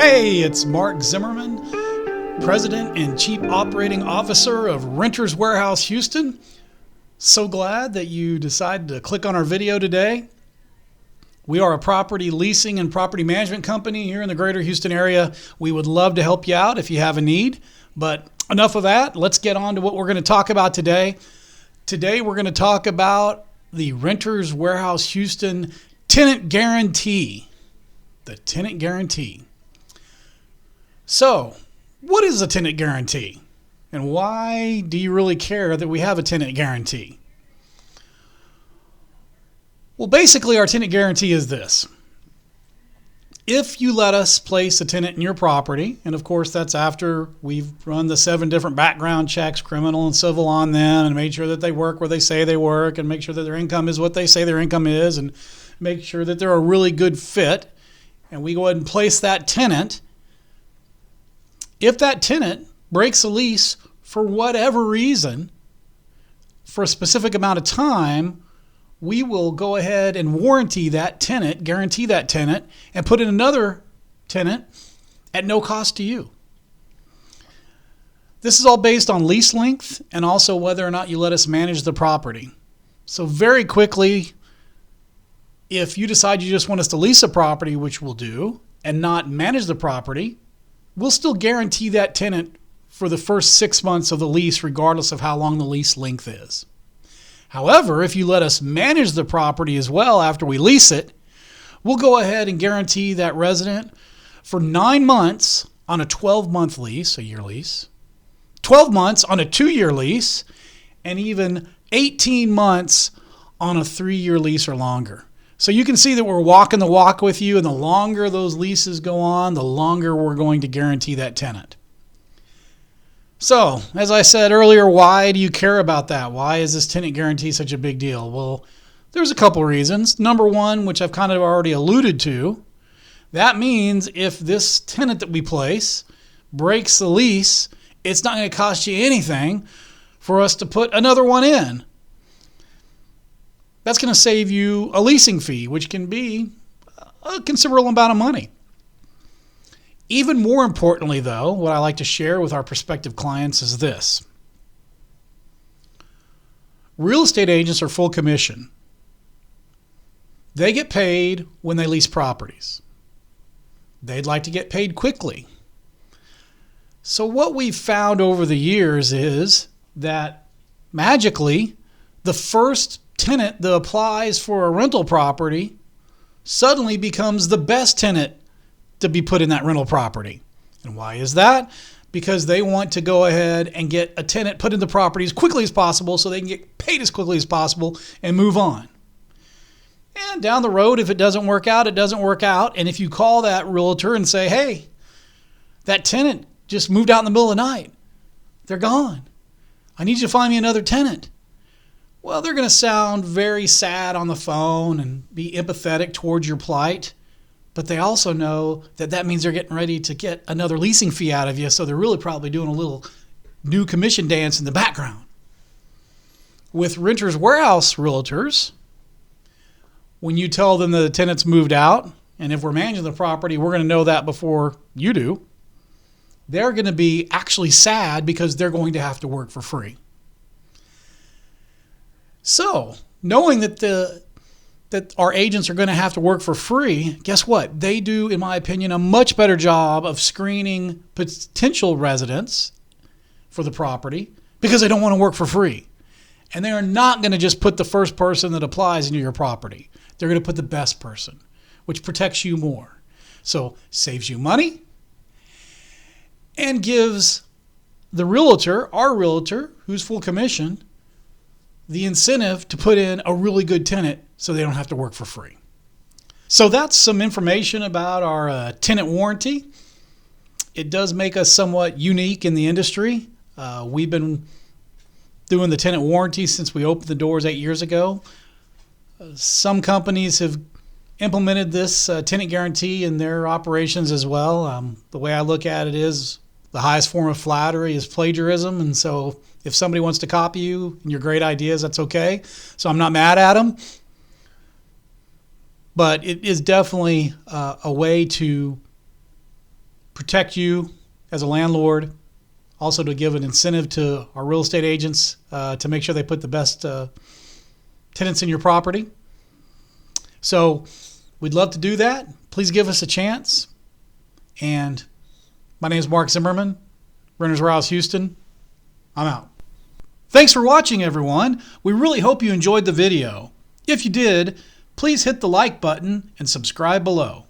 Hey, it's Mark Zimmerman, President and Chief Operating Officer of Renters Warehouse Houston. So glad that you decided to click on our video today. We are a property leasing and property management company here in the greater Houston area. We would love to help you out if you have a need. But enough of that. Let's get on to what we're going to talk about today. Today we're going to talk about the Renters Warehouse Houston tenant guarantee. The tenant guarantee. So, what is a tenant guarantee? And why do you really care that we have a tenant guarantee? Well, basically, our tenant guarantee is this. If you let us place a tenant in your property, and of course that's after we've run the 7 different background checks, criminal and civil, on them, and made sure that they work where they say they work, and make sure that their income is what they say their income is, and make sure that they're a really good fit, and we go ahead and place that tenant. If that tenant breaks a lease for whatever reason, for a specific amount of time, we will go ahead and warranty that tenant, guarantee that tenant, and put in another tenant at no cost to you. This is all based on lease length and also whether or not you let us manage the property. So very quickly, if you decide you just want us to lease a property, which we'll do, and not manage the property, we'll still guarantee that tenant for the first 6 months of the lease, regardless of how long the lease length is. However, if you let us manage the property as well after we lease it, we'll go ahead and guarantee that resident for 9 months on a 12-month lease, a year lease, 12 months on a 2-year lease, and even 18 months on a 3-year lease or longer. So you can see that we're walking the walk with you, and the longer those leases go on, the longer we're going to guarantee that tenant. So, as I said earlier, why do you care about that? Why is this tenant guarantee such a big deal? Well, there's a couple reasons. Number one, which I've kind of already alluded to, that means if this tenant that we place breaks the lease, it's not going to cost you anything for us to put another one in. That's going to save you a leasing fee, which can be a considerable amount of money. Even more importantly, though, what I like to share with our prospective clients is this. Real estate agents are full commission. They get paid when they lease properties. They'd like to get paid quickly. So what we've found over the years is that magically, the first tenant that applies for a rental property suddenly becomes the best tenant to be put in that rental property. And why is that? Because they want to go ahead and get a tenant put in the property as quickly as possible so they can get paid as quickly as possible and move on. And down the road, if it doesn't work out, it doesn't work out. And if you call that realtor and say, hey, that tenant just moved out in the middle of the night. They're gone. I need you to find me another tenant. Well, they're going to sound very sad on the phone and be empathetic towards your plight. But they also know that that means they're getting ready to get another leasing fee out of you. So they're really probably doing a little new commission dance in the background. With Renters Warehouse realtors, when you tell them the tenant's moved out, and if we're managing the property, we're going to know that before you do, they're going to be actually sad because they're going to have to work for free. So, knowing that our agents are going to have to work for free, guess what? They do, in my opinion, a much better job of screening potential residents for the property because they don't want to work for free. And they are not going to just put the first person that applies into your property. They're going to put the best person, which protects you more. So, saves you money and gives the realtor, our realtor, who's full commission, the incentive to put in a really good tenant so they don't have to work for free. So that's some information about our tenant warranty. It does make us somewhat unique in the industry. We've been doing the tenant warranty since we opened the doors 8 years ago. Some companies have implemented this tenant guarantee in their operations as well. The way I look at it is the highest form of flattery is plagiarism. And so if somebody wants to copy you and your great ideas, that's okay. So I'm not mad at them. But it is definitely a way to protect you as a landlord, also to give an incentive to our real estate agents to make sure they put the best tenants in your property. So we'd love to do that. Please give us a chance. And my name is Mark Zimmerman, Renters Warehouse Houston. I'm out. Thanks for watching, everyone. We really hope you enjoyed the video. If you did, please hit the like button and subscribe below.